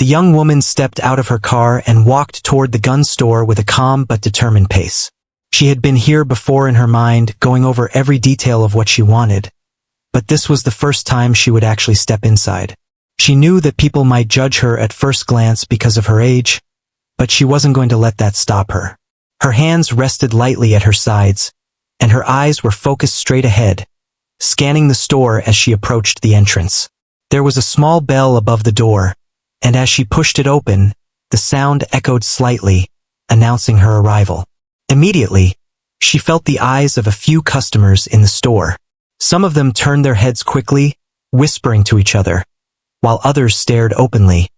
young woman stepped out of her car and walked toward the gun store with a calm but determined pace. She had been here before in her mind, going over every detail of what she wanted, but this was the first time she would actually step inside. She knew that people might judge her at first glance because of her age, but she wasn't going to let that stop her. Her hands rested lightly at her sides, and her eyes were focused straight ahead, scanning the store as she approached the entrance. There was a small bell above the door, and as she pushed it open, the sound echoed slightly, announcing her arrival. Immediately, she felt the eyes of a few customers in the store. Some of them turned their heads quickly, whispering to each other, while others stared openly,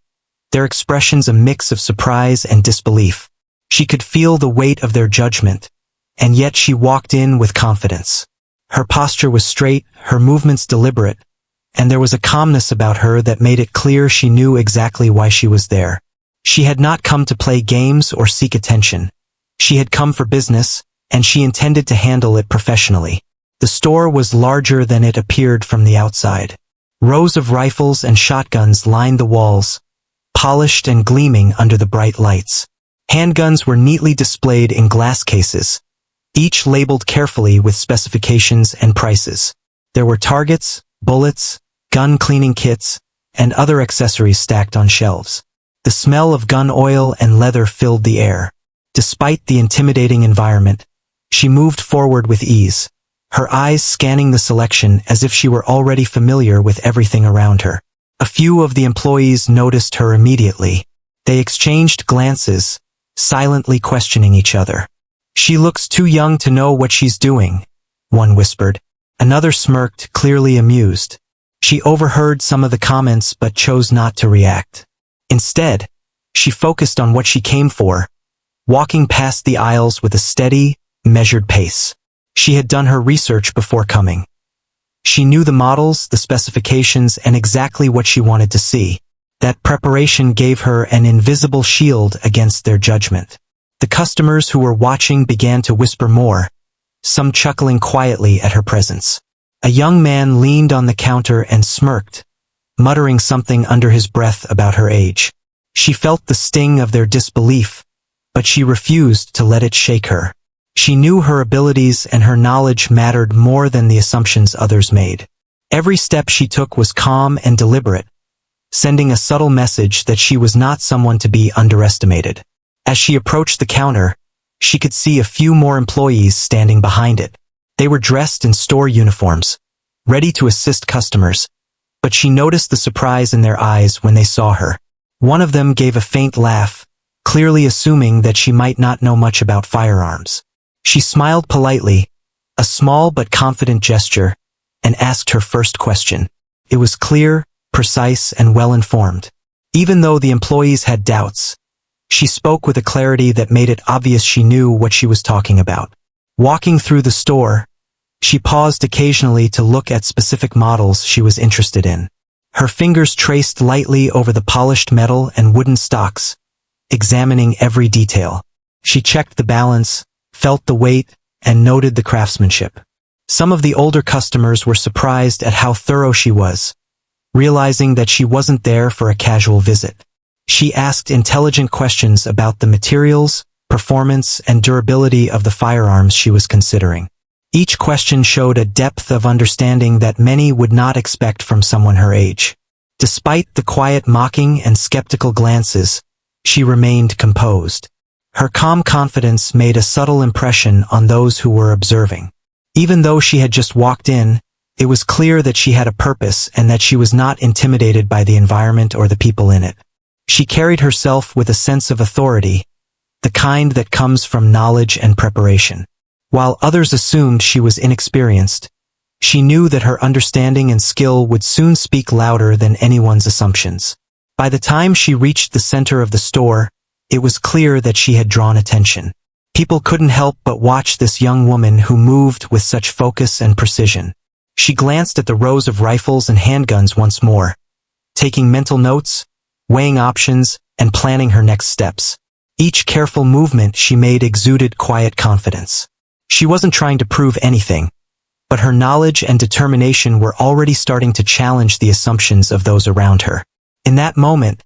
their expressions a mix of surprise and disbelief. She could feel the weight of their judgment, and yet she walked in with confidence. Her posture was straight, her movements deliberate, and there was a calmness about her that made it clear she knew exactly why she was there. She had not come to play games or seek attention. She had come for business, and she intended to handle it professionally. The store was larger than it appeared from the outside. Rows of rifles and shotguns lined the walls, polished and gleaming under the bright lights. Handguns were neatly displayed in glass cases, each labeled carefully with specifications and prices. There were targets, bullets, gun cleaning kits, and other accessories stacked on shelves. The smell of gun oil and leather filled the air. Despite the intimidating environment, she moved forward with ease, her eyes scanning the selection as if she were already familiar with everything around her. A few of the employees noticed her immediately. They exchanged glances, silently questioning each other. "She looks too young to know what she's doing," one whispered. Another smirked, clearly amused. She overheard some of the comments but chose not to react. Instead, she focused on what she came for, walking past the aisles with a steady, measured pace. She had done her research before coming. She knew the models, the specifications, and exactly what she wanted to see. That preparation gave her an invisible shield against their judgment. The customers who were watching began to whisper more, some chuckling quietly at her presence. A young man leaned on the counter and smirked, muttering something under his breath about her age. She felt the sting of their disbelief, but she refused to let it shake her. She knew her abilities and her knowledge mattered more than the assumptions others made. Every step she took was calm and deliberate, sending a subtle message that she was not someone to be underestimated. As she approached the counter, she could see a few more employees standing behind it. They were dressed in store uniforms, ready to assist customers, but she noticed the surprise in their eyes when they saw her. One of them gave a faint laugh, clearly assuming that she might not know much about firearms. She smiled politely, a small but confident gesture, and asked her first question. It was clear, precise, and well-informed. Even though the employees had doubts, she spoke with a clarity that made it obvious she knew what she was talking about. Walking through the store, she paused occasionally to look at specific models she was interested in. Her fingers traced lightly over the polished metal and wooden stocks, examining every detail. She checked the balance, felt the weight, and noted the craftsmanship. Some of the older customers were surprised at how thorough she was, realizing that she wasn't there for a casual visit. She asked intelligent questions about the materials, performance, and durability of the firearms she was considering. Each question showed a depth of understanding that many would not expect from someone her age. Despite the quiet mocking and skeptical glances, she remained composed. Her calm confidence made a subtle impression on those who were observing. Even though she had just walked in, it was clear that she had a purpose and that she was not intimidated by the environment or the people in it. She carried herself with a sense of authority, the kind that comes from knowledge and preparation. While others assumed she was inexperienced, she knew that her understanding and skill would soon speak louder than anyone's assumptions. By the time she reached the center of the store, it was clear that she had drawn attention. People couldn't help but watch this young woman who moved with such focus and precision. She glanced at the rows of rifles and handguns once more, taking mental notes, weighing options, and planning her next steps. Each careful movement she made exuded quiet confidence. She wasn't trying to prove anything, but her knowledge and determination were already starting to challenge the assumptions of those around her. In that moment,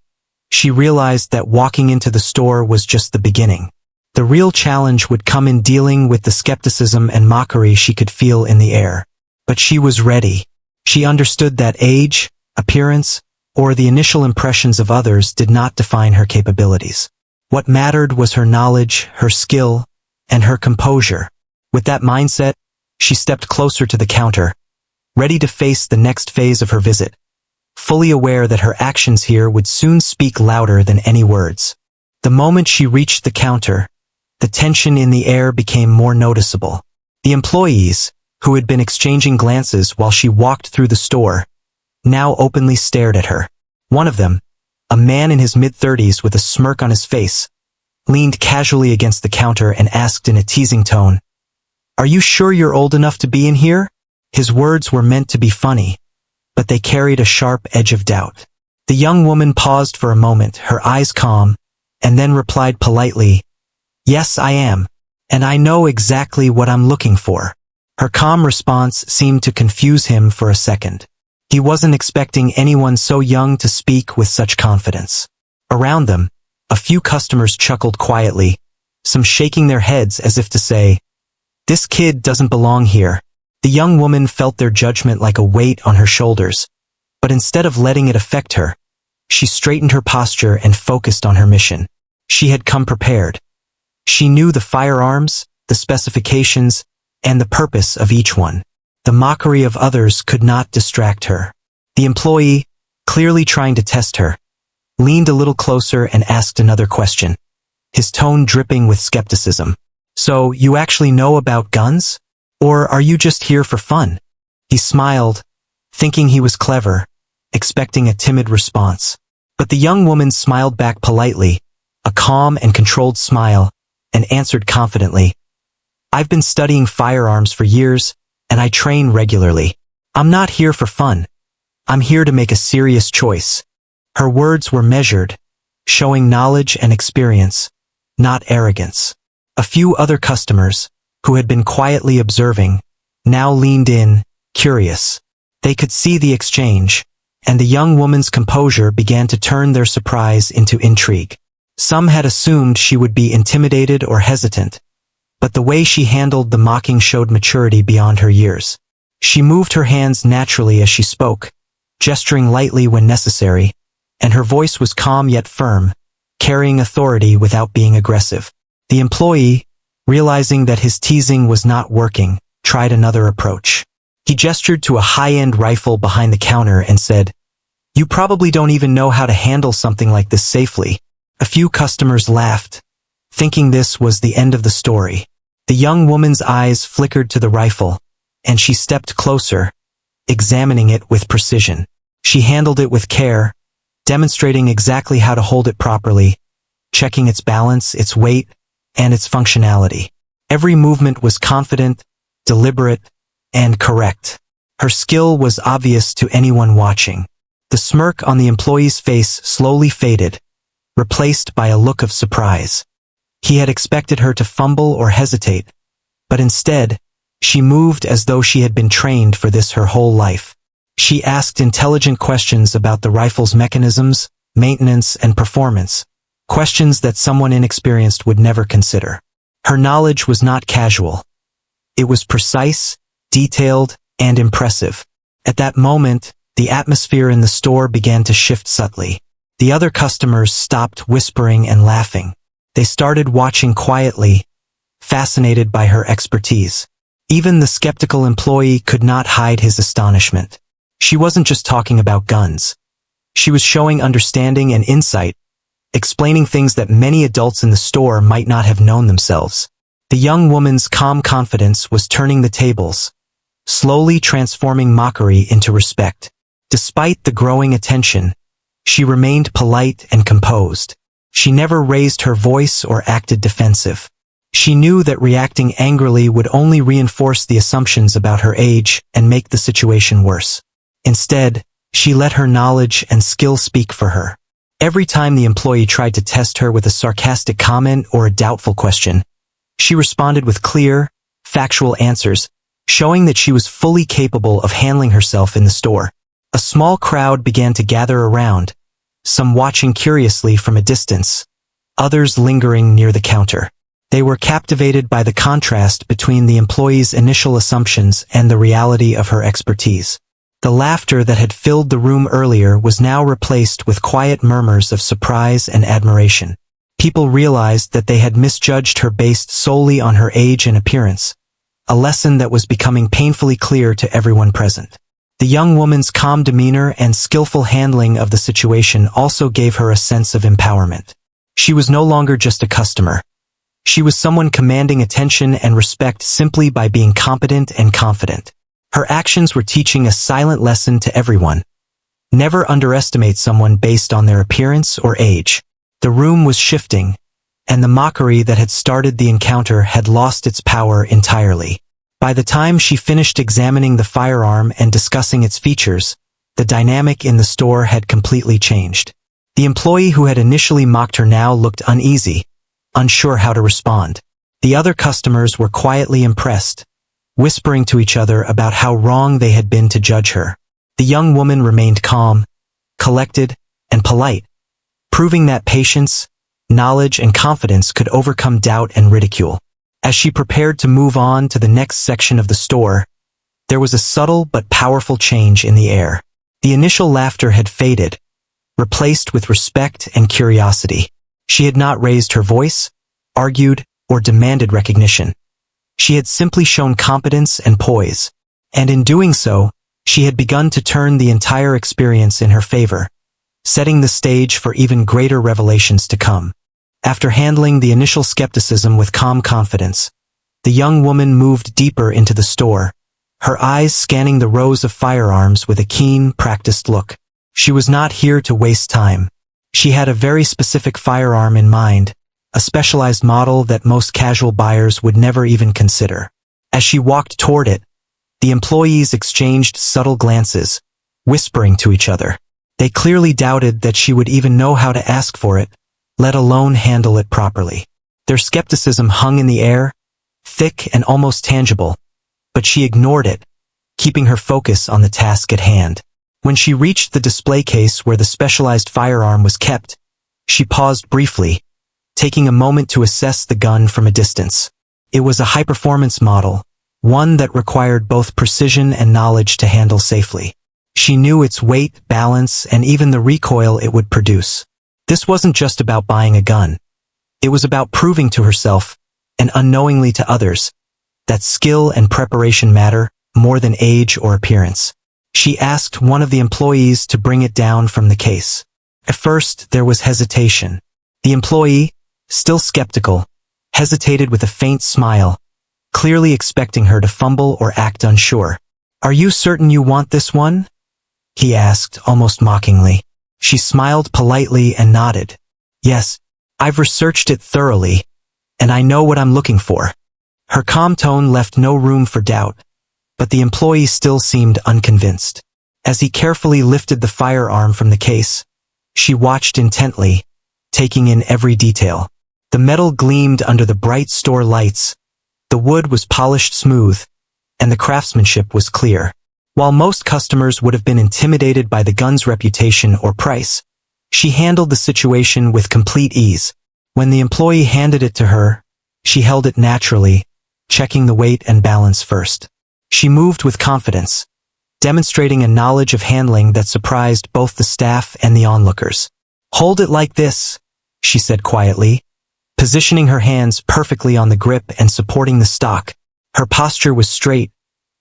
she realized that walking into the store was just the beginning. The real challenge would come in dealing with the skepticism and mockery she could feel in the air. But she was ready. She understood that age, appearance, or the initial impressions of others did not define her capabilities. What mattered was her knowledge, her skill, and her composure. With that mindset, she stepped closer to the counter, ready to face the next phase of her visit, fully aware that her actions here would soon speak louder than any words. The moment she reached the counter, the tension in the air became more noticeable. The employees, who had been exchanging glances while she walked through the store, now openly stared at her. One of them, a man in his mid-30s with a smirk on his face, leaned casually against the counter and asked in a teasing tone, "Are you sure you're old enough to be in here?" His words were meant to be funny, but they carried a sharp edge of doubt. The young woman paused for a moment, her eyes calm, and then replied politely, "Yes, I am, and I know exactly what I'm looking for." Her calm response seemed to confuse him for a second. He wasn't expecting anyone so young to speak with such confidence. Around them, a few customers chuckled quietly, some shaking their heads as if to say, "This kid doesn't belong here." The young woman felt their judgment like a weight on her shoulders, but instead of letting it affect her, she straightened her posture and focused on her mission. She had come prepared. She knew the firearms, the specifications, and the purpose of each one. The mockery of others could not distract her. The employee, clearly trying to test her, leaned a little closer and asked another question, his tone dripping with skepticism. "So, you actually know about guns? Or are you just here for fun?" He smiled, thinking he was clever, expecting a timid response. But the young woman smiled back politely, a calm and controlled smile, and answered confidently, "I've been studying firearms for years, and I train regularly. I'm not here for fun. I'm here to make a serious choice." Her words were measured, showing knowledge and experience, not arrogance. A few other customers, who had been quietly observing, now leaned in, curious. They could see the exchange, and the young woman's composure began to turn their surprise into intrigue. Some had assumed she would be intimidated or hesitant, but the way she handled the mocking showed maturity beyond her years. She moved her hands naturally as she spoke, gesturing lightly when necessary, and her voice was calm yet firm, carrying authority without being aggressive. The employee, realizing that his teasing was not working, tried another approach. He gestured to a high-end rifle behind the counter and said, "You probably don't even know how to handle something like this safely." A few customers laughed, thinking this was the end of the story. The young woman's eyes flickered to the rifle, and she stepped closer, examining it with precision. She handled it with care, demonstrating exactly how to hold it properly, checking its balance, its weight, and its functionality. Every movement was confident, deliberate, and correct. Her skill was obvious to anyone watching. The smirk on the employee's face slowly faded, replaced by a look of surprise. He had expected her to fumble or hesitate, but instead, she moved as though she had been trained for this her whole life. She asked intelligent questions about the rifle's mechanisms, maintenance, and performance, questions that someone inexperienced would never consider. Her knowledge was not casual. It was precise, detailed, and impressive. At that moment, the atmosphere in the store began to shift subtly. The other customers stopped whispering and laughing. They started watching quietly, fascinated by her expertise. Even the skeptical employee could not hide his astonishment. She wasn't just talking about guns. She was showing understanding and insight, explaining things that many adults in the store might not have known themselves. The young woman's calm confidence was turning the tables, slowly transforming mockery into respect. Despite the growing attention, she remained polite and composed. She never raised her voice or acted defensive. She knew that reacting angrily would only reinforce the assumptions about her age and make the situation worse. Instead, she let her knowledge and skill speak for her. Every time the employee tried to test her with a sarcastic comment or a doubtful question, she responded with clear, factual answers, showing that she was fully capable of handling herself in the store. A small crowd began to gather around, some watching curiously from a distance, others lingering near the counter. They were captivated by the contrast between the employee's initial assumptions and the reality of her expertise. The laughter that had filled the room earlier was now replaced with quiet murmurs of surprise and admiration. People realized that they had misjudged her based solely on her age and appearance, a lesson that was becoming painfully clear to everyone present. The young woman's calm demeanor and skillful handling of the situation also gave her a sense of empowerment. She was no longer just a customer. She was someone commanding attention and respect simply by being competent and confident. Her actions were teaching a silent lesson to everyone. Never underestimate someone based on their appearance or age. The room was shifting, and the mockery that had started the encounter had lost its power entirely. By the time she finished examining the firearm and discussing its features, the dynamic in the store had completely changed. The employee who had initially mocked her now looked uneasy, unsure how to respond. The other customers were quietly impressed, whispering to each other about how wrong they had been to judge her. The young woman remained calm, collected, and polite, proving that patience, knowledge, and confidence could overcome doubt and ridicule. As she prepared to move on to the next section of the store, there was a subtle but powerful change in the air. The initial laughter had faded, replaced with respect and curiosity. She had not raised her voice, argued, or demanded recognition. She had simply shown competence and poise, and in doing so, she had begun to turn the entire experience in her favor, setting the stage for even greater revelations to come. After handling the initial skepticism with calm confidence, the young woman moved deeper into the store, her eyes scanning the rows of firearms with a keen, practiced look. She was not here to waste time. She had a very specific firearm in mind, a specialized model that most casual buyers would never even consider. As she walked toward it, the employees exchanged subtle glances, whispering to each other. They clearly doubted that she would even know how to ask for it, let alone handle it properly. Their skepticism hung in the air, thick and almost tangible, but she ignored it, keeping her focus on the task at hand. When she reached the display case where the specialized firearm was kept, she paused briefly, taking a moment to assess the gun from a distance. It was a high-performance model, one that required both precision and knowledge to handle safely. She knew its weight, balance, and even the recoil it would produce. This wasn't just about buying a gun. It was about proving to herself, and unknowingly to others, that skill and preparation matter more than age or appearance. She asked one of the employees to bring it down from the case. At first, there was hesitation. The employee, still skeptical, hesitated with a faint smile, clearly expecting her to fumble or act unsure. "Are you certain you want this one?" he asked, almost mockingly. She smiled politely and nodded. "Yes, I've researched it thoroughly, and I know what I'm looking for." Her calm tone left no room for doubt, but the employee still seemed unconvinced. As he carefully lifted the firearm from the case, she watched intently, taking in every detail. The metal gleamed under the bright store lights, the wood was polished smooth, and the craftsmanship was clear. While most customers would have been intimidated by the gun's reputation or price, she handled the situation with complete ease. When the employee handed it to her, she held it naturally, checking the weight and balance first. She moved with confidence, demonstrating a knowledge of handling that surprised both the staff and the onlookers. "Hold it like this," she said quietly, positioning her hands perfectly on the grip and supporting the stock. Her posture was straight,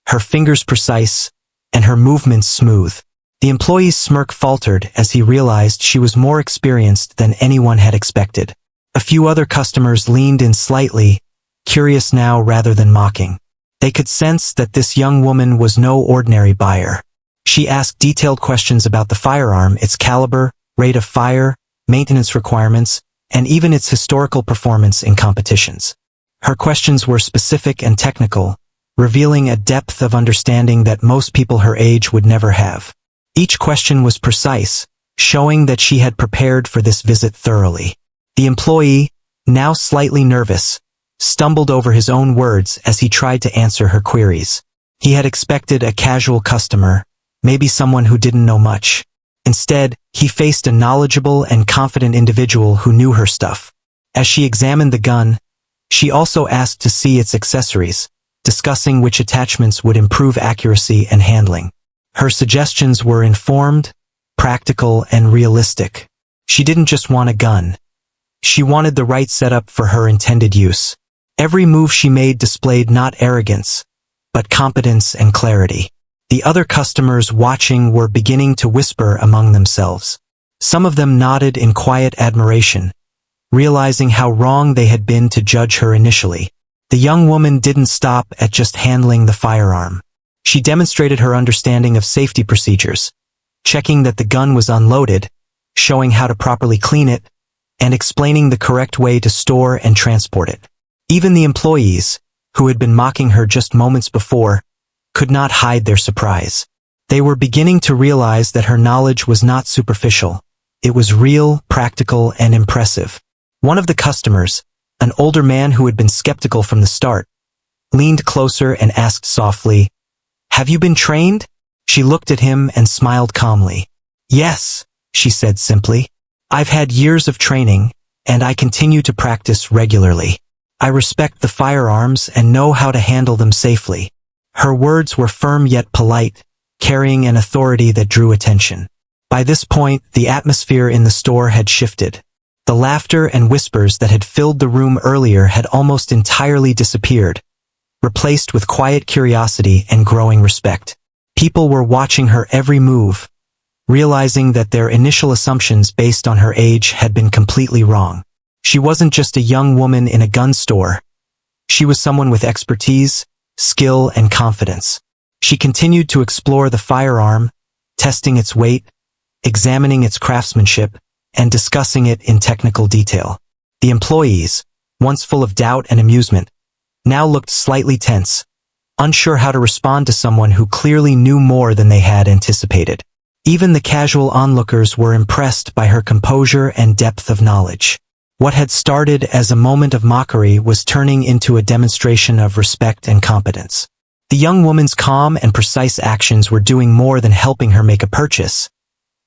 her fingers precise, and her movements smooth. The employee's smirk faltered as he realized she was more experienced than anyone had expected. A few other customers leaned in slightly, curious now rather than mocking. They could sense that this young woman was no ordinary buyer. She asked detailed questions about the firearm, its caliber, rate of fire, maintenance requirements, and even its historical performance in competitions. Her questions were specific and technical, revealing a depth of understanding that most people her age would never have. Each question was precise, showing that she had prepared for this visit thoroughly. The employee, now slightly nervous, stumbled over his own words as he tried to answer her queries. He had expected a casual customer, maybe someone who didn't know much. Instead, he faced a knowledgeable and confident individual who knew her stuff. As she examined the gun, she also asked to see its accessories, discussing which attachments would improve accuracy and handling. Her suggestions were informed, practical, and realistic. She didn't just want a gun. She wanted the right setup for her intended use. Every move she made displayed not arrogance, but competence and clarity. The other customers watching were beginning to whisper among themselves. Some of them nodded in quiet admiration, realizing how wrong they had been to judge her initially. The young woman didn't stop at just handling the firearm. She demonstrated her understanding of safety procedures, checking that the gun was unloaded, showing how to properly clean it, and explaining the correct way to store and transport it. Even the employees, who had been mocking her just moments before, could not hide their surprise. They were beginning to realize that her knowledge was not superficial. It was real, practical, and impressive. One of the customers, an older man who had been skeptical from the start, leaned closer and asked softly, "Have you been trained?" She looked at him and smiled calmly. "Yes," she said simply. "I've had years of training, and I continue to practice regularly. I respect the firearms and know how to handle them safely." Her words were firm yet polite, carrying an authority that drew attention. By this point, the atmosphere in the store had shifted. The laughter and whispers that had filled the room earlier had almost entirely disappeared, replaced with quiet curiosity and growing respect. People were watching her every move, realizing that their initial assumptions based on her age had been completely wrong. She wasn't just a young woman in a gun store. She was someone with expertise, skill, and confidence. She continued to explore the firearm, testing its weight, examining its craftsmanship, and discussing it in technical detail. The employees, once full of doubt and amusement, now looked slightly tense, unsure how to respond to someone who clearly knew more than they had anticipated. Even the casual onlookers were impressed by her composure and depth of knowledge. What had started as a moment of mockery was turning into a demonstration of respect and competence. The young woman's calm and precise actions were doing more than helping her make a purchase.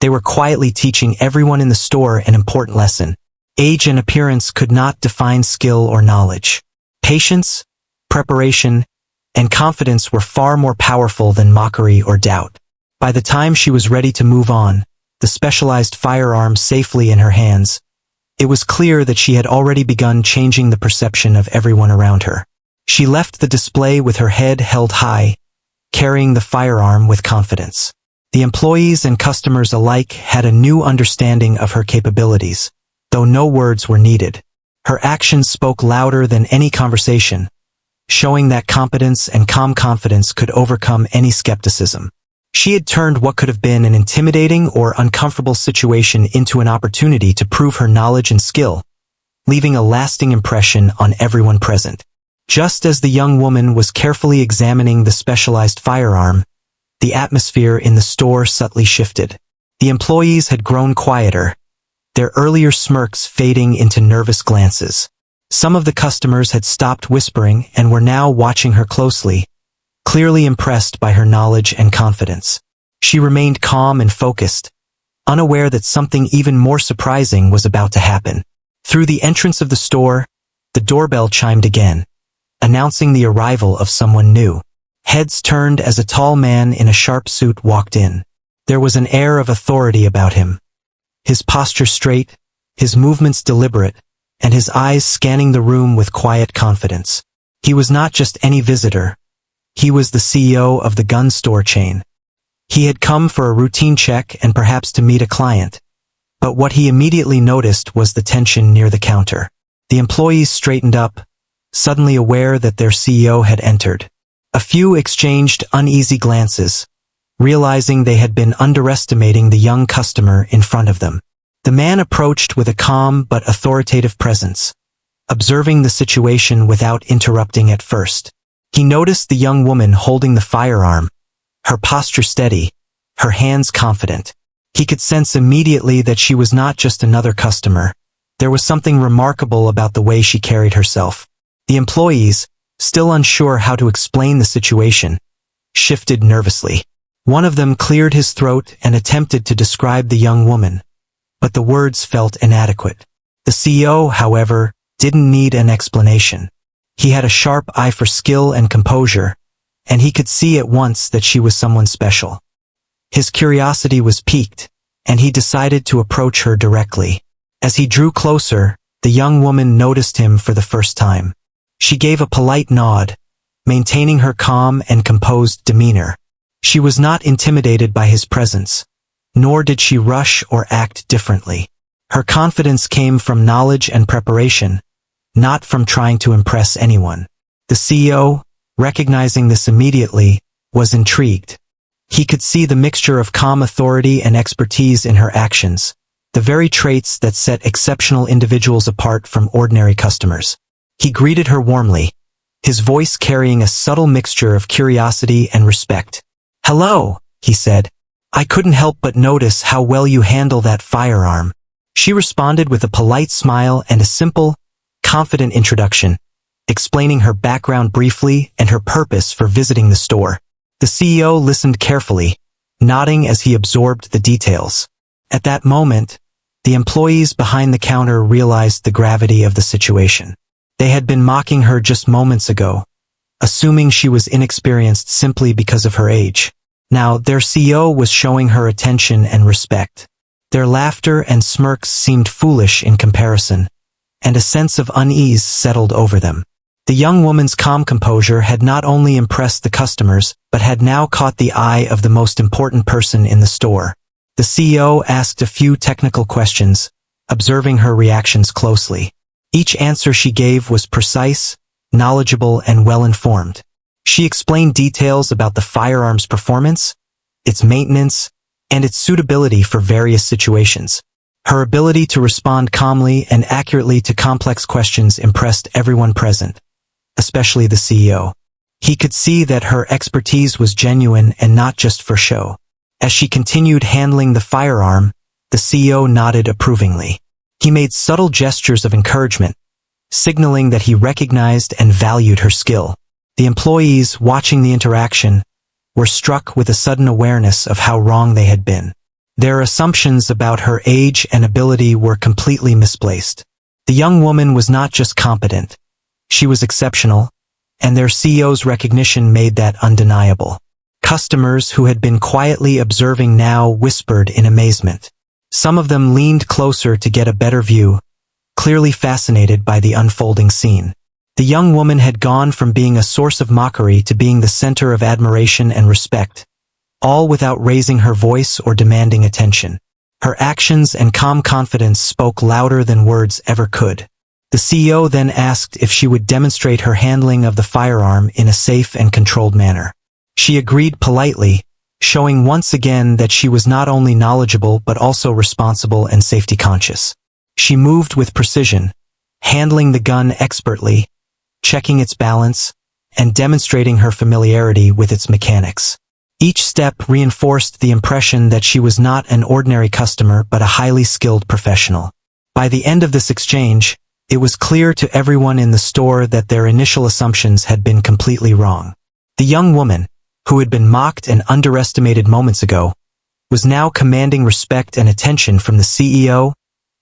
They were quietly teaching everyone in the store an important lesson. Age and appearance could not define skill or knowledge. Patience, preparation, and confidence were far more powerful than mockery or doubt. By the time she was ready to move on, the specialized firearm safely in her hands, it was clear that she had already begun changing the perception of everyone around her. She left the display with her head held high, carrying the firearm with confidence. The employees and customers alike had a new understanding of her capabilities, though no words were needed. Her actions spoke louder than any conversation, showing that competence and calm confidence could overcome any skepticism. She had turned what could have been an intimidating or uncomfortable situation into an opportunity to prove her knowledge and skill, leaving a lasting impression on everyone present. Just as the young woman was carefully examining the specialized firearm, the atmosphere in the store subtly shifted. The employees had grown quieter, their earlier smirks fading into nervous glances. Some of the customers had stopped whispering and were now watching her closely, clearly impressed by her knowledge and confidence. She remained calm and focused, unaware that something even more surprising was about to happen. Through the entrance of the store, the doorbell chimed again, announcing the arrival of someone new. Heads turned as a tall man in a sharp suit walked in. There was an air of authority about him, his posture straight, his movements deliberate, and his eyes scanning the room with quiet confidence. He was not just any visitor. He was the CEO of the gun store chain. He had come for a routine check and perhaps to meet a client. But what he immediately noticed was the tension near the counter. The employees straightened up, suddenly aware that their CEO had entered. A few exchanged uneasy glances, realizing they had been underestimating the young customer in front of them. The man approached with a calm but authoritative presence, observing the situation without interrupting at first. He noticed the young woman holding the firearm, her posture steady, her hands confident. He could sense immediately that she was not just another customer. There was something remarkable about the way she carried herself. The employees, still unsure how to explain the situation, shifted nervously. One of them cleared his throat and attempted to describe the young woman, but the words felt inadequate. The CEO, however, didn't need an explanation. He had a sharp eye for skill and composure, and he could see at once that she was someone special. His curiosity was piqued, and he decided to approach her directly. As he drew closer, the young woman noticed him for the first time. She gave a polite nod, maintaining her calm and composed demeanor. She was not intimidated by his presence, nor did she rush or act differently. Her confidence came from knowledge and preparation, not from trying to impress anyone. The CEO, recognizing this immediately, was intrigued. He could see the mixture of calm authority and expertise in her actions, the very traits that set exceptional individuals apart from ordinary customers. He greeted her warmly, his voice carrying a subtle mixture of curiosity and respect. "Hello," he said. "I couldn't help but notice how well you handle that firearm." She responded with a polite smile and a simple, confident introduction, explaining her background briefly and her purpose for visiting the store. The CEO listened carefully, nodding as he absorbed the details. At that moment, the employees behind the counter realized the gravity of the situation. They had been mocking her just moments ago, assuming she was inexperienced simply because of her age. Now, their CEO was showing her attention and respect. Their laughter and smirks seemed foolish in comparison, and a sense of unease settled over them. The young woman's calm composure had not only impressed the customers, but had now caught the eye of the most important person in the store. The CEO asked a few technical questions, observing her reactions closely. Each answer she gave was precise, knowledgeable, and well-informed. She explained details about the firearm's performance, its maintenance, and its suitability for various situations. Her ability to respond calmly and accurately to complex questions impressed everyone present, especially the CEO. He could see that her expertise was genuine and not just for show. As she continued handling the firearm, the CEO nodded approvingly. He made subtle gestures of encouragement, signaling that he recognized and valued her skill. The employees, watching the interaction, were struck with a sudden awareness of how wrong they had been. Their assumptions about her age and ability were completely misplaced. The young woman was not just competent, she was exceptional, and their CEO's recognition made that undeniable. Customers who had been quietly observing now whispered in amazement. Some of them leaned closer to get a better view, clearly fascinated by the unfolding scene. The young woman had gone from being a source of mockery to being the center of admiration and respect, all without raising her voice or demanding attention. Her actions and calm confidence spoke louder than words ever could. The CEO then asked if she would demonstrate her handling of the firearm in a safe and controlled manner. She agreed politely, showing once again that she was not only knowledgeable but also responsible and safety-conscious. She moved with precision, handling the gun expertly, checking its balance, and demonstrating her familiarity with its mechanics. Each step reinforced the impression that she was not an ordinary customer but a highly skilled professional. By the end of this exchange, it was clear to everyone in the store that their initial assumptions had been completely wrong. The young woman, who had been mocked and underestimated moments ago, was now commanding respect and attention from the CEO,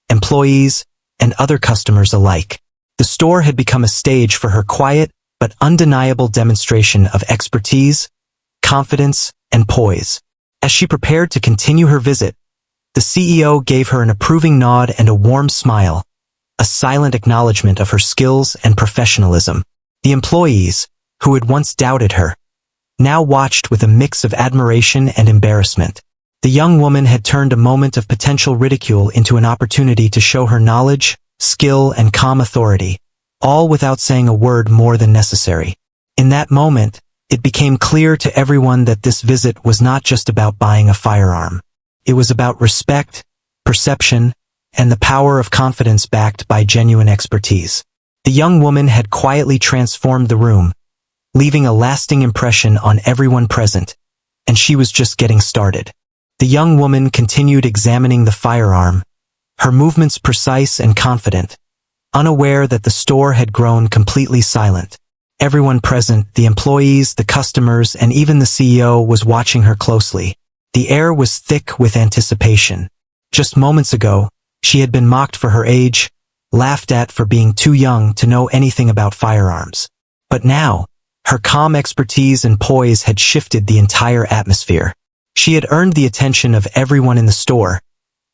employees, and other customers alike. The store had become a stage for her quiet but undeniable demonstration of expertise, confidence, and poise. As she prepared to continue her visit, the CEO gave her an approving nod and a warm smile, a silent acknowledgement of her skills and professionalism. The employees, who had once doubted her, now watched with a mix of admiration and embarrassment. The young woman had turned a moment of potential ridicule into an opportunity to show her knowledge, skill, and calm authority, all without saying a word more than necessary. In that moment, it became clear to everyone that this visit was not just about buying a firearm. It was about respect, perception, and the power of confidence backed by genuine expertise. The young woman had quietly transformed the room, leaving a lasting impression on everyone present, and she was just getting started. The young woman continued examining the firearm, her movements precise and confident, unaware that the store had grown completely silent. Everyone present, the employees, the customers, and even the CEO was watching her closely. The air was thick with anticipation. Just moments ago, she had been mocked for her age, laughed at for being too young to know anything about firearms. But now, her calm expertise and poise had shifted the entire atmosphere. She had earned the attention of everyone in the store,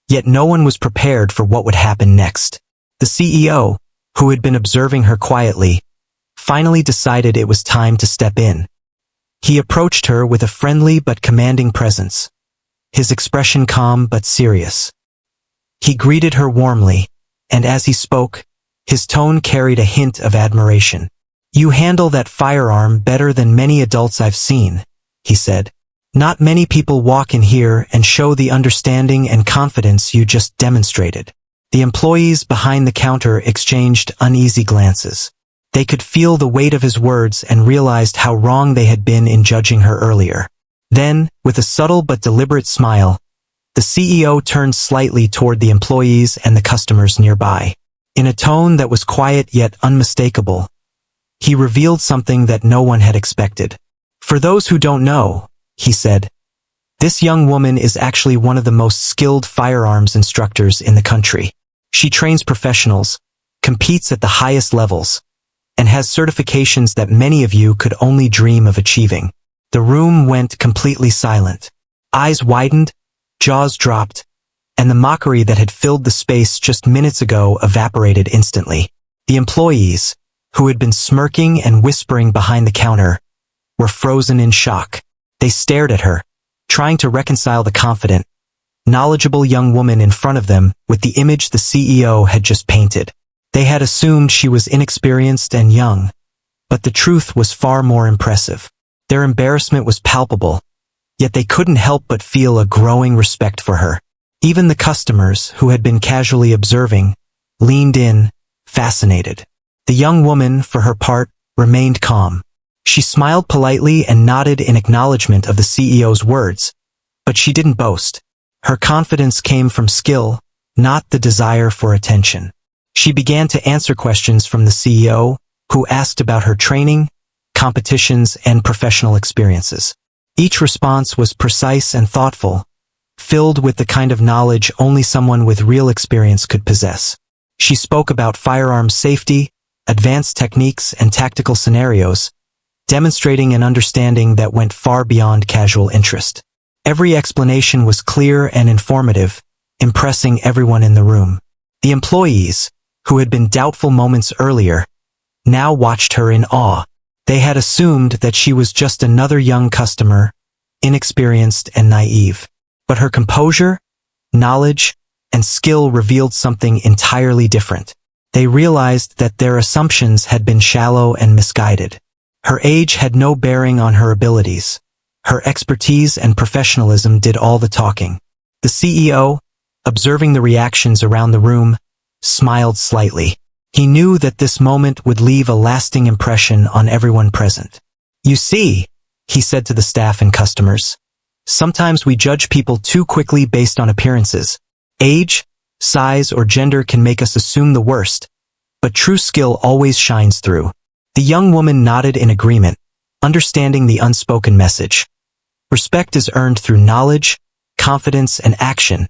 yet no one was prepared for what would happen next. The CEO, who had been observing her quietly, finally decided it was time to step in. He approached her with a friendly but commanding presence, his expression calm but serious. He greeted her warmly, and as he spoke, his tone carried a hint of admiration. "You handle that firearm better than many adults I've seen," he said. "Not many people walk in here and show the understanding and confidence you just demonstrated." The employees behind the counter exchanged uneasy glances. They could feel the weight of his words and realized how wrong they had been in judging her earlier. Then, with a subtle but deliberate smile, the CEO turned slightly toward the employees and the customers nearby. In a tone that was quiet yet unmistakable, he revealed something that no one had expected. "For those who don't know," he said, "this young woman is actually one of the most skilled firearms instructors in the country. She trains professionals, competes at the highest levels, and has certifications that many of you could only dream of achieving." The room went completely silent. Eyes widened, jaws dropped, and the mockery that had filled the space just minutes ago evaporated instantly. The employees, who had been smirking and whispering behind the counter, were frozen in shock. They stared at her, trying to reconcile the confident, knowledgeable young woman in front of them with the image the CEO had just painted. They had assumed she was inexperienced and young, but the truth was far more impressive. Their embarrassment was palpable, yet they couldn't help but feel a growing respect for her. Even the customers, who had been casually observing, leaned in, fascinated. The young woman, for her part, remained calm. She smiled politely and nodded in acknowledgement of the CEO's words, but she didn't boast. Her confidence came from skill, not the desire for attention. She began to answer questions from the CEO, who asked about her training, competitions, and professional experiences. Each response was precise and thoughtful, filled with the kind of knowledge only someone with real experience could possess. She spoke about firearms safety, advanced techniques, and tactical scenarios, demonstrating an understanding that went far beyond casual interest. Every explanation was clear and informative, impressing everyone in the room. The employees, who had been doubtful moments earlier, now watched her in awe. They had assumed that she was just another young customer, inexperienced and naive. But her composure, knowledge, and skill revealed something entirely different. They realized that their assumptions had been shallow and misguided. Her age had no bearing on her abilities. Her expertise and professionalism did all the talking. The CEO, observing the reactions around the room, smiled slightly. He knew that this moment would leave a lasting impression on everyone present. "You see," he said to the staff and customers, "sometimes we judge people too quickly based on appearances. Age, size, or gender can make us assume the worst, but true skill always shines through." The young woman nodded in agreement, understanding the unspoken message. Respect is earned through knowledge, confidence, and action,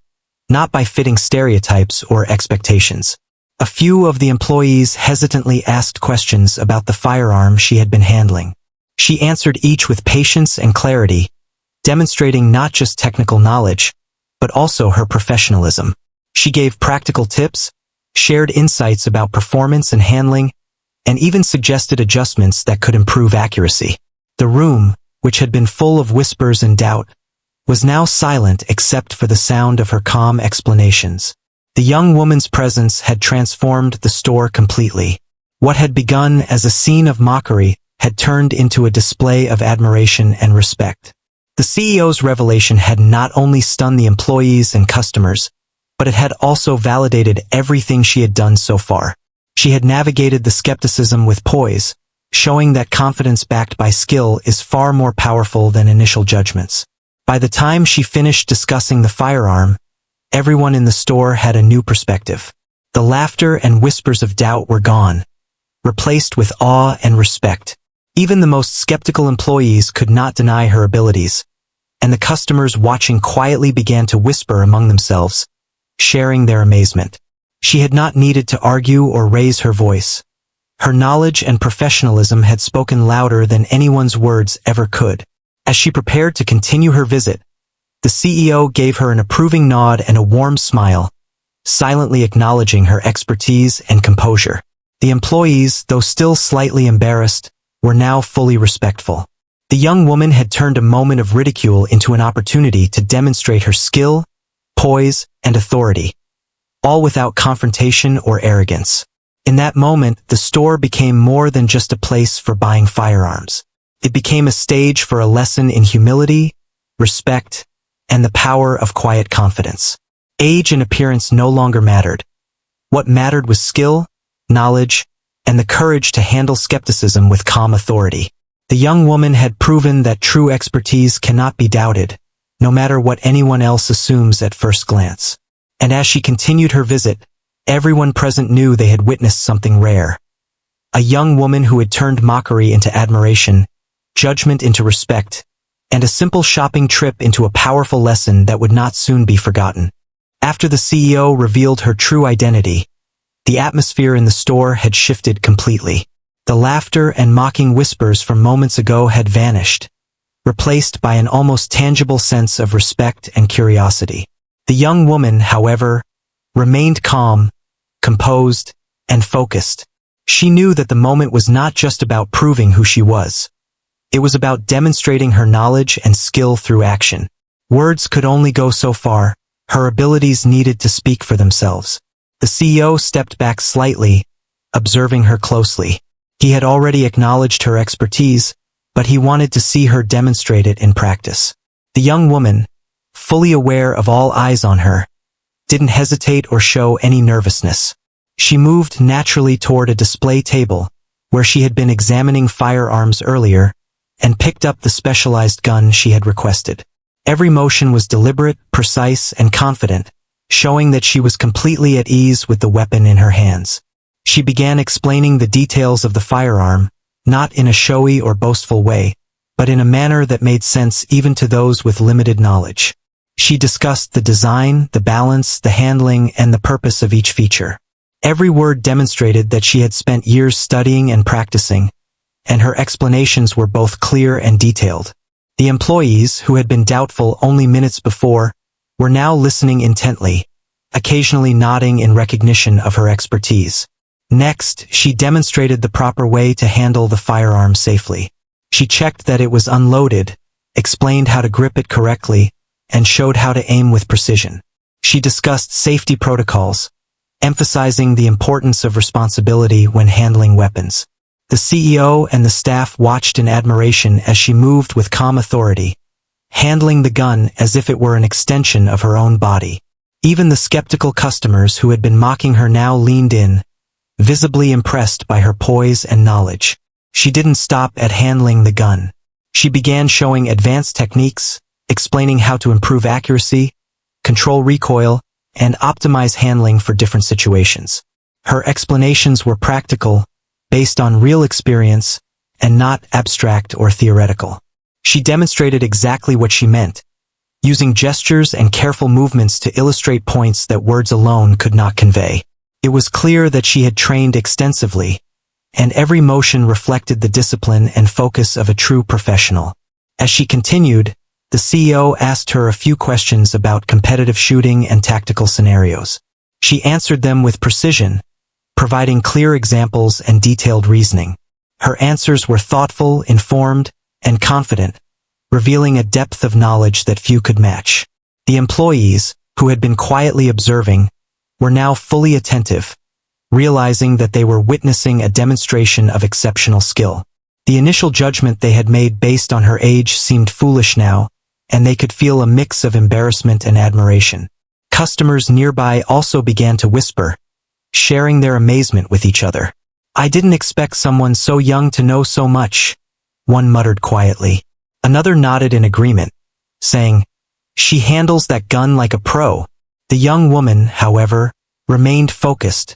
not by fitting stereotypes or expectations. A few of the employees hesitantly asked questions about the firearm she had been handling. She answered each with patience and clarity, demonstrating not just technical knowledge, but also her professionalism. She gave practical tips, shared insights about performance and handling, and even suggested adjustments that could improve accuracy. The room, which had been full of whispers and doubt, was now silent except for the sound of her calm explanations. The young woman's presence had transformed the store completely. What had begun as a scene of mockery had turned into a display of admiration and respect. The CEO's revelation had not only stunned the employees and customers, but it had also validated everything she had done so far. She had navigated the skepticism with poise, showing that confidence backed by skill is far more powerful than initial judgments. By the time she finished discussing the firearm, everyone in the store had a new perspective. The laughter and whispers of doubt were gone, replaced with awe and respect. Even the most skeptical employees could not deny her abilities, and the customers watching quietly began to whisper among themselves, sharing their amazement. She had not needed to argue or raise her voice. Her knowledge and professionalism had spoken louder than anyone's words ever could. As she prepared to continue her visit, the CEO gave her an approving nod and a warm smile, silently acknowledging her expertise and composure. The employees, though still slightly embarrassed, were now fully respectful. The young woman had turned a moment of ridicule into an opportunity to demonstrate her skill, poise, and authority, all without confrontation or arrogance. In that moment, the store became more than just a place for buying firearms. It became a stage for a lesson in humility, respect, and the power of quiet confidence. Age and appearance no longer mattered. What mattered was skill, knowledge, and the courage to handle skepticism with calm authority. The young woman had proven that true expertise cannot be doubted, no matter what anyone else assumes at first glance. And as she continued her visit, everyone present knew they had witnessed something rare. A young woman who had turned mockery into admiration, judgment into respect, and a simple shopping trip into a powerful lesson that would not soon be forgotten. After the CEO revealed her true identity, the atmosphere in the store had shifted completely. The laughter and mocking whispers from moments ago had vanished, replaced by an almost tangible sense of respect and curiosity. The young woman, however, remained calm, composed, and focused. She knew that the moment was not just about proving who she was. It was about demonstrating her knowledge and skill through action. Words could only go so far. Her abilities needed to speak for themselves. The CEO stepped back slightly, observing her closely. He had already acknowledged her expertise, but he wanted to see her demonstrate it in practice. The young woman, fully aware of all eyes on her, didn't hesitate or show any nervousness. She moved naturally toward a display table, where she had been examining firearms earlier, and picked up the specialized gun she had requested. Every motion was deliberate, precise, and confident, showing that she was completely at ease with the weapon in her hands. She began explaining the details of the firearm, not in a showy or boastful way, but in a manner that made sense even to those with limited knowledge. She discussed the design, the balance, the handling, and the purpose of each feature. Every word demonstrated that she had spent years studying and practicing, and her explanations were both clear and detailed. The employees, who had been doubtful only minutes before, were now listening intently, occasionally nodding in recognition of her expertise. Next, she demonstrated the proper way to handle the firearm safely. She checked that it was unloaded, explained how to grip it correctly, and showed how to aim with precision. She discussed safety protocols, emphasizing the importance of responsibility when handling weapons. The CEO and the staff watched in admiration as she moved with calm authority, handling the gun as if it were an extension of her own body. Even the skeptical customers who had been mocking her now leaned in, visibly impressed by her poise and knowledge. She didn't stop at handling the gun. She began showing advanced techniques, explaining how to improve accuracy, control recoil, and optimize handling for different situations. Her explanations were practical, based on real experience, and not abstract or theoretical. She demonstrated exactly what she meant, using gestures and careful movements to illustrate points that words alone could not convey. It was clear that she had trained extensively, and every motion reflected the discipline and focus of a true professional. As she continued, the CEO asked her a few questions about competitive shooting and tactical scenarios. She answered them with precision, providing clear examples and detailed reasoning. Her answers were thoughtful, informed, and confident, revealing a depth of knowledge that few could match. The employees, who had been quietly observing, were now fully attentive, realizing that they were witnessing a demonstration of exceptional skill. The initial judgment they had made based on her age seemed foolish now, and they could feel a mix of embarrassment and admiration. Customers nearby also began to whisper, sharing their amazement with each other. "I didn't expect someone so young to know so much," one muttered quietly. Another nodded in agreement, saying, "She handles that gun like a pro." The young woman, however, remained focused,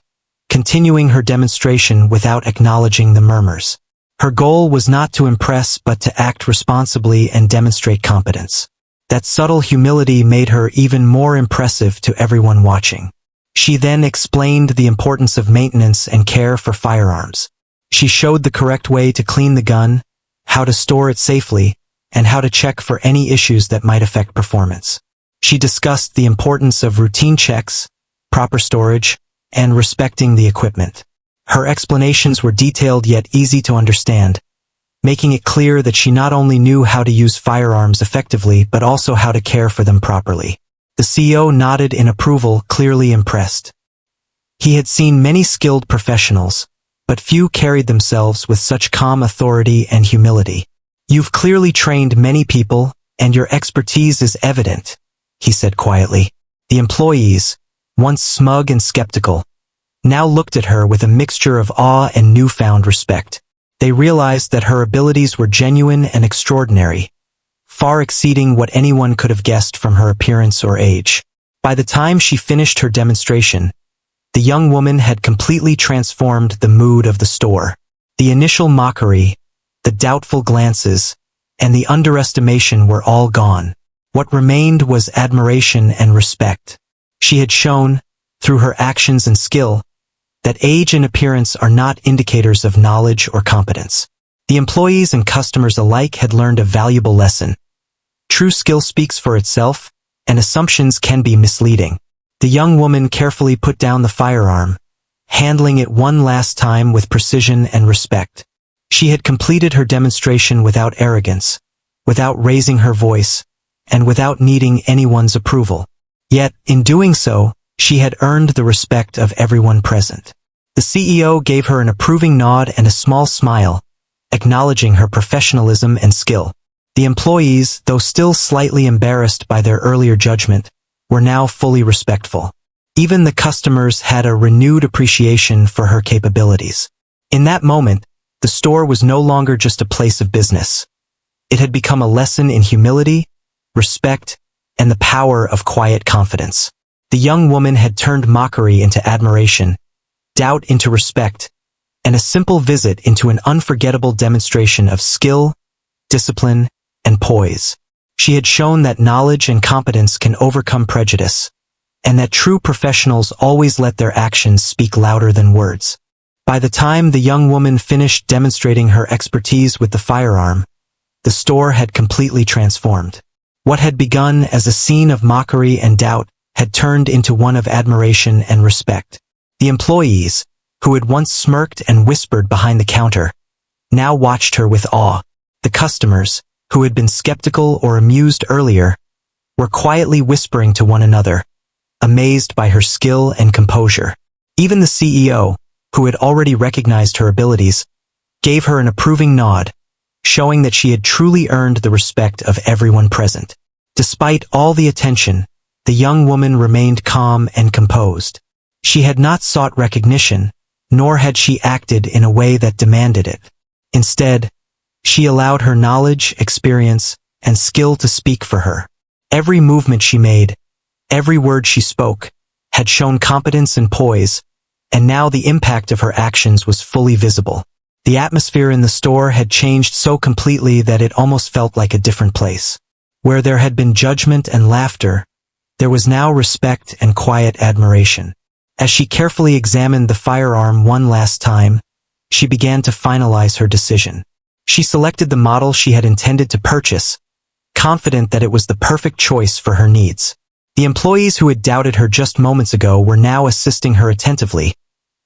continuing her demonstration without acknowledging the murmurs. Her goal was not to impress but to act responsibly and demonstrate competence. That subtle humility made her even more impressive to everyone watching. She then explained the importance of maintenance and care for firearms. She showed the correct way to clean the gun, how to store it safely, and how to check for any issues that might affect performance. She discussed the importance of routine checks, proper storage, and respecting the equipment. Her explanations were detailed yet easy to understand, making it clear that she not only knew how to use firearms effectively but also how to care for them properly. The CEO nodded in approval, clearly impressed. He had seen many skilled professionals, but few carried themselves with such calm authority and humility. "You've clearly trained many people, and your expertise is evident," he said quietly. The employees, once smug and skeptical, now looked at her with a mixture of awe and newfound respect. They realized that her abilities were genuine and extraordinary, far exceeding what anyone could have guessed from her appearance or age. By the time she finished her demonstration, the young woman had completely transformed the mood of the store. The initial mockery, the doubtful glances, and the underestimation were all gone. What remained was admiration and respect. She had shown, through her actions and skill, that age and appearance are not indicators of knowledge or competence. The employees and customers alike had learned a valuable lesson. True skill speaks for itself, and assumptions can be misleading. The young woman carefully put down the firearm, handling it one last time with precision and respect. She had completed her demonstration without arrogance, without raising her voice, and without needing anyone's approval. Yet, in doing so, she had earned the respect of everyone present. The CEO gave her an approving nod and a small smile, acknowledging her professionalism and skill. The employees, though still slightly embarrassed by their earlier judgment, were now fully respectful. Even the customers had a renewed appreciation for her capabilities. In that moment, the store was no longer just a place of business. It had become a lesson in humility, respect, and the power of quiet confidence. The young woman had turned mockery into admiration, doubt into respect, and a simple visit into an unforgettable demonstration of skill, discipline, and poise. She had shown that knowledge and competence can overcome prejudice, and that true professionals always let their actions speak louder than words. By the time the young woman finished demonstrating her expertise with the firearm, the store had completely transformed. What had begun as a scene of mockery and doubt had turned into one of admiration and respect. The employees, who had once smirked and whispered behind the counter, now watched her with awe. The customers, who had been skeptical or amused earlier, were quietly whispering to one another, amazed by her skill and composure. Even the CEO, who had already recognized her abilities, gave her an approving nod, showing that she had truly earned the respect of everyone present. Despite all the attention, the young woman remained calm and composed. She had not sought recognition, nor had she acted in a way that demanded it. Instead, she allowed her knowledge, experience, and skill to speak for her. Every movement she made, every word she spoke, had shown competence and poise, and now the impact of her actions was fully visible. The atmosphere in the store had changed so completely that it almost felt like a different place. Where there had been judgment and laughter, there was now respect and quiet admiration. As she carefully examined the firearm one last time, she began to finalize her decision. She selected the model she had intended to purchase, confident that it was the perfect choice for her needs. The employees who had doubted her just moments ago were now assisting her attentively,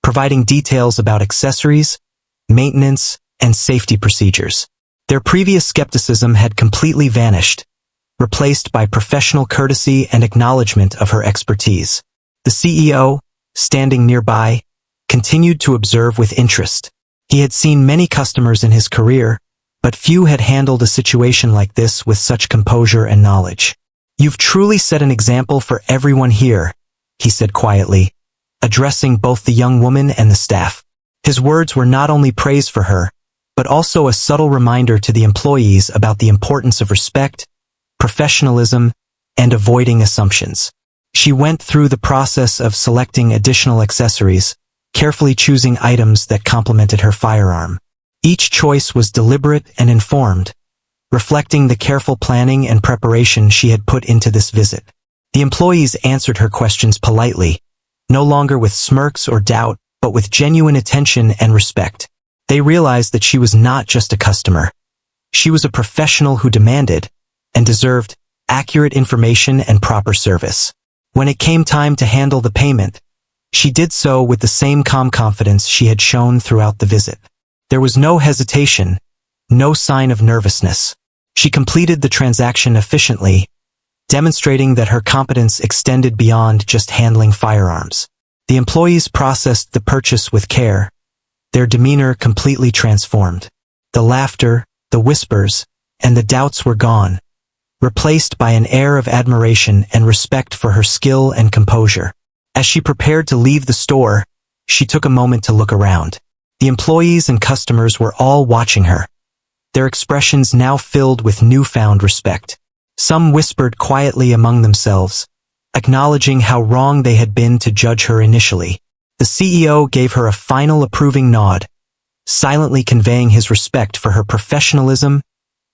providing details about accessories, maintenance, and safety procedures. Their previous skepticism had completely vanished, replaced by professional courtesy and acknowledgement of her expertise. The CEO, standing nearby, continued to observe with interest. He had seen many customers in his career, but few had handled a situation like this with such composure and knowledge. "You've truly set an example for everyone here," he said quietly, addressing both the young woman and the staff. His words were not only praise for her, but also a subtle reminder to the employees about the importance of respect, professionalism, and avoiding assumptions. She went through the process of selecting additional accessories, carefully choosing items that complemented her firearm. Each choice was deliberate and informed, reflecting the careful planning and preparation she had put into this visit. The employees answered her questions politely, no longer with smirks or doubt, but with genuine attention and respect. They realized that she was not just a customer. She was a professional who demanded, and deserved, accurate information and proper service. When it came time to handle the payment, she did so with the same calm confidence she had shown throughout the visit. There was no hesitation, no sign of nervousness. She completed the transaction efficiently, demonstrating that her competence extended beyond just handling firearms. The employees processed the purchase with care, their demeanor completely transformed. The laughter, the whispers, and the doubts were gone, replaced by an air of admiration and respect for her skill and composure. As she prepared to leave the store, she took a moment to look around. The employees and customers were all watching her, their expressions now filled with newfound respect. Some whispered quietly among themselves, acknowledging how wrong they had been to judge her initially. The CEO gave her a final approving nod, silently conveying his respect for her professionalism,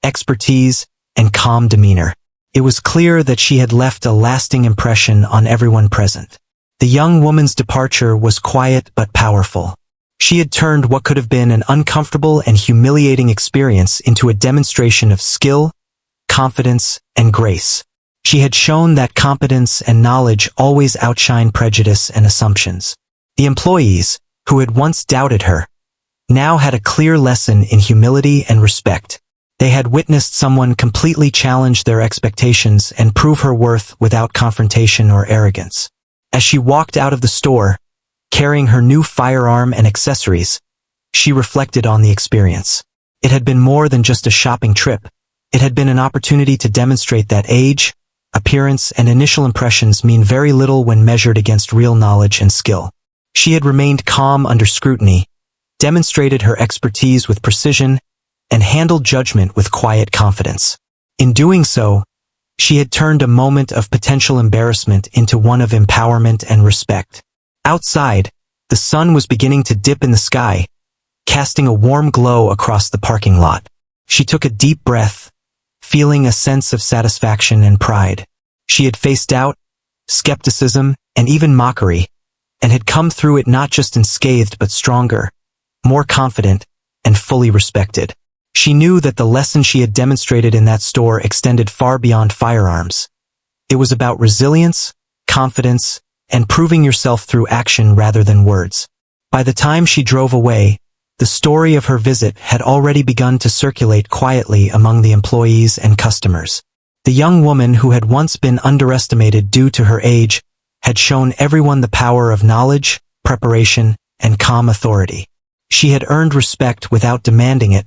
expertise, and calm demeanor. It was clear that she had left a lasting impression on everyone present. The young woman's departure was quiet but powerful. She had turned what could have been an uncomfortable and humiliating experience into a demonstration of skill, confidence, and grace. She had shown that competence and knowledge always outshine prejudice and assumptions. The employees, who had once doubted her, now had a clear lesson in humility and respect. They had witnessed someone completely challenge their expectations and prove her worth without confrontation or arrogance. As she walked out of the store, carrying her new firearm and accessories, she reflected on the experience. It had been more than just a shopping trip. It had been an opportunity to demonstrate that age, appearance, and initial impressions mean very little when measured against real knowledge and skill. She had remained calm under scrutiny, demonstrated her expertise with precision, and handled judgment with quiet confidence. In doing so, she had turned a moment of potential embarrassment into one of empowerment and respect. Outside, the sun was beginning to dip in the sky, casting a warm glow across the parking lot. She took a deep breath, feeling a sense of satisfaction and pride. She had faced doubt, skepticism, and even mockery, and had come through it not just unscathed but stronger, more confident, and fully respected. She knew that the lesson she had demonstrated in that store extended far beyond firearms. It was about resilience, confidence, and proving yourself through action rather than words. By the time she drove away, the story of her visit had already begun to circulate quietly among the employees and customers. The young woman who had once been underestimated due to her age had shown everyone the power of knowledge, preparation, and calm authority. She had earned respect without demanding it,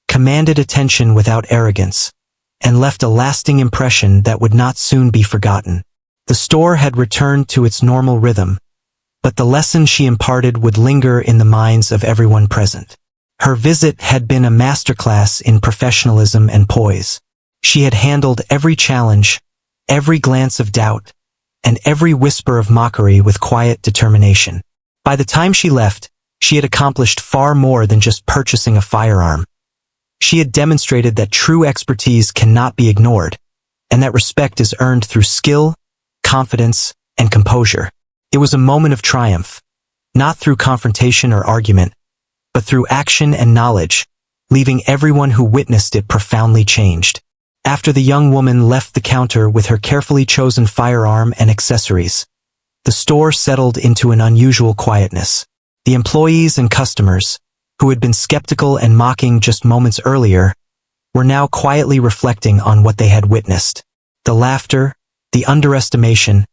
commanded attention without arrogance, and left a lasting impression that would not soon be forgotten. The store had returned to its normal rhythm, but the lesson she imparted would linger in the minds of everyone present. Her visit had been a masterclass in professionalism and poise. She had handled every challenge, every glance of doubt, and every whisper of mockery with quiet determination. By the time she left, she had accomplished far more than just purchasing a firearm. She had demonstrated that true expertise cannot be ignored, and that respect is earned through skill, confidence, and composure. It was a moment of triumph, not through confrontation or argument, but through action and knowledge, leaving everyone who witnessed it profoundly changed. After the young woman left the counter with her carefully chosen firearm and accessories, the store settled into an unusual quietness. The employees and customers, who had been skeptical and mocking just moments earlier, were now quietly reflecting on what they had witnessed. The laughter, the underestimation,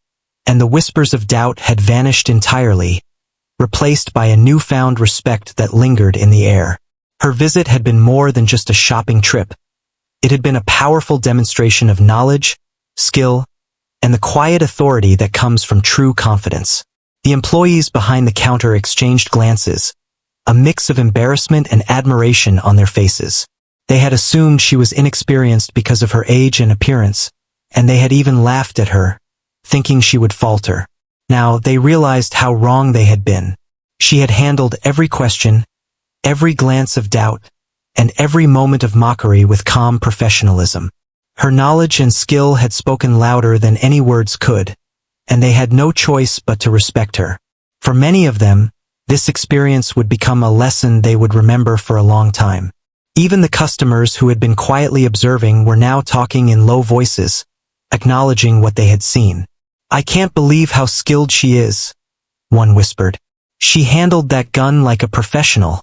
and the whispers of doubt had vanished entirely, replaced by a newfound respect that lingered in the air. Her visit had been more than just a shopping trip. It had been a powerful demonstration of knowledge, skill, and the quiet authority that comes from true confidence. The employees behind the counter exchanged glances, a mix of embarrassment and admiration on their faces. They had assumed she was inexperienced because of her age and appearance, and they had even laughed at her, thinking she would falter. Now they realized how wrong they had been. She had handled every question, every glance of doubt, and every moment of mockery with calm professionalism. Her knowledge and skill had spoken louder than any words could, and they had no choice but to respect her. For many of them, this experience would become a lesson they would remember for a long time. Even the customers who had been quietly observing were now talking in low voices, acknowledging what they had seen. "I can't believe how skilled she is," one whispered. "She handled that gun like a professional,"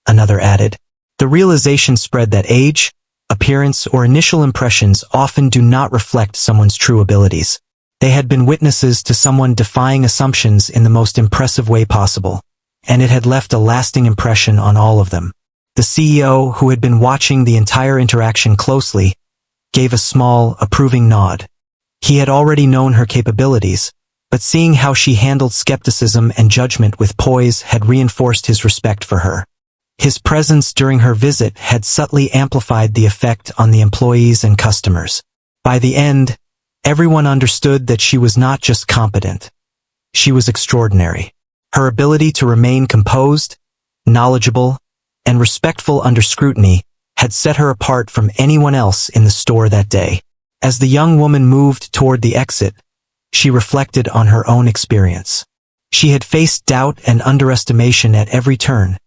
another added. The realization spread that age, appearance, or initial impressions often do not reflect someone's true abilities. They had been witnesses to someone defying assumptions in the most impressive way possible, and it had left a lasting impression on all of them. The CEO, who had been watching the entire interaction closely, gave a small, approving nod. He had already known her capabilities, but seeing how she handled skepticism and judgment with poise had reinforced his respect for her. His presence during her visit had subtly amplified the effect on the employees and customers. By the end, everyone understood that she was not just competent. She was extraordinary. Her ability to remain composed, knowledgeable, and respectful under scrutiny had set her apart from anyone else in the store that day. As the young woman moved toward the exit, she reflected on her own experience. She had faced doubt and underestimation at every turn,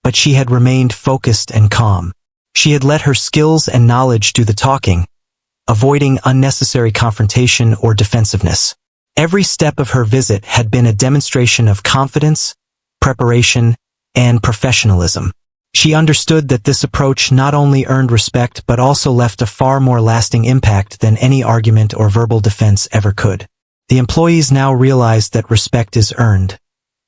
but she had remained focused and calm. She had let her skills and knowledge do the talking, avoiding unnecessary confrontation or defensiveness. Every step of her visit had been a demonstration of confidence, preparation, and professionalism. She understood that this approach not only earned respect but also left a far more lasting impact than any argument or verbal defense ever could. The employees now realized that respect is earned,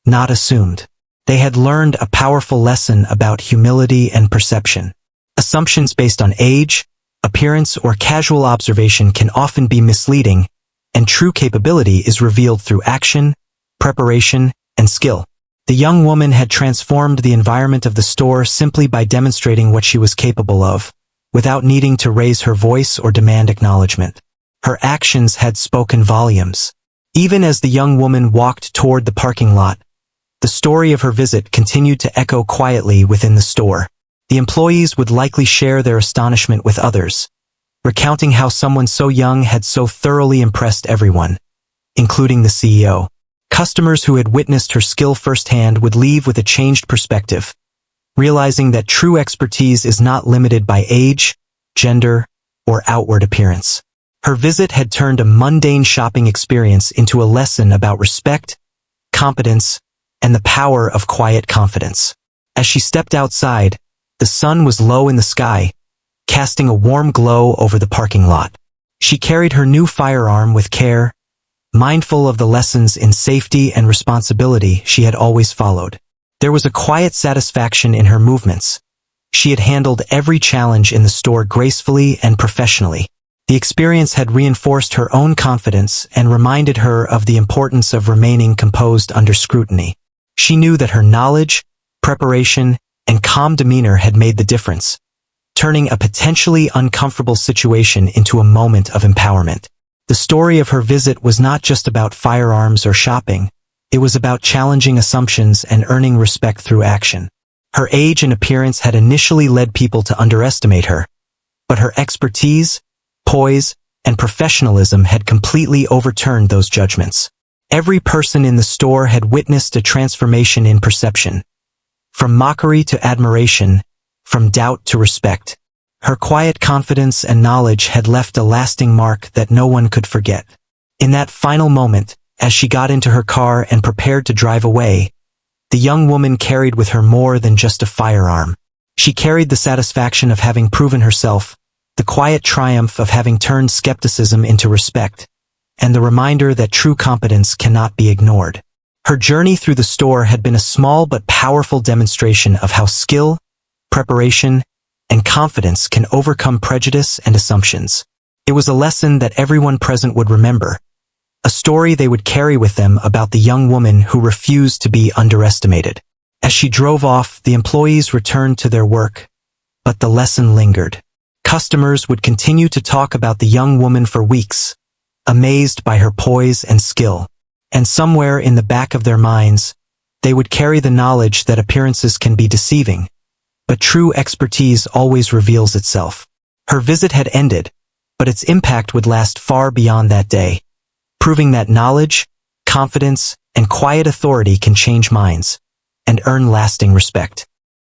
not assumed. They had learned a powerful lesson about humility and perception. Assumptions based on age, appearance, or casual observation can often be misleading, and true capability is revealed through action, preparation, and skill. The young woman had transformed the environment of the store simply by demonstrating what she was capable of, without needing to raise her voice or demand acknowledgement. Her actions had spoken volumes. Even as the young woman walked toward the parking lot, the story of her visit continued to echo quietly within the store. The employees would likely share their astonishment with others, recounting how someone so young had so thoroughly impressed everyone, including the CEO. Customers who had witnessed her skill firsthand would leave with a changed perspective, realizing that true expertise is not limited by age, gender, or outward appearance. Her visit had turned a mundane shopping experience into a lesson about respect, competence, and the power of quiet confidence. As she stepped outside, the sun was low in the sky, casting a warm glow over the parking lot. She carried her new firearm with care, mindful of the lessons in safety and responsibility she had always followed. There was a quiet satisfaction in her movements. She had handled every challenge in the store gracefully and professionally. The experience had reinforced her own confidence and reminded her of the importance of remaining composed under scrutiny. She knew that her knowledge, preparation, and calm demeanor had made the difference, turning a potentially uncomfortable situation into a moment of empowerment. The story of her visit was not just about firearms or shopping. It was about challenging assumptions and earning respect through action. Her age and appearance had initially led people to underestimate her, but her expertise, poise, and professionalism had completely overturned those judgments. Every person in the store had witnessed a transformation in perception. From mockery to admiration, from doubt to respect. Her quiet confidence and knowledge had left a lasting mark that no one could forget. In that final moment, as she got into her car and prepared to drive away, the young woman carried with her more than just a firearm. She carried the satisfaction of having proven herself, the quiet triumph of having turned skepticism into respect, and the reminder that true competence cannot be ignored. Her journey through the store had been a small but powerful demonstration of how skill, preparation, and confidence can overcome prejudice and assumptions. It was a lesson that everyone present would remember, a story they would carry with them about the young woman who refused to be underestimated. As she drove off, the employees returned to their work, but the lesson lingered. Customers would continue to talk about the young woman for weeks, amazed by her poise and skill. And somewhere in the back of their minds, they would carry the knowledge that appearances can be deceiving, But true expertise always reveals itself. Her visit had ended, but its impact would last far beyond that day, proving that knowledge, confidence, and quiet authority can change minds and earn lasting respect.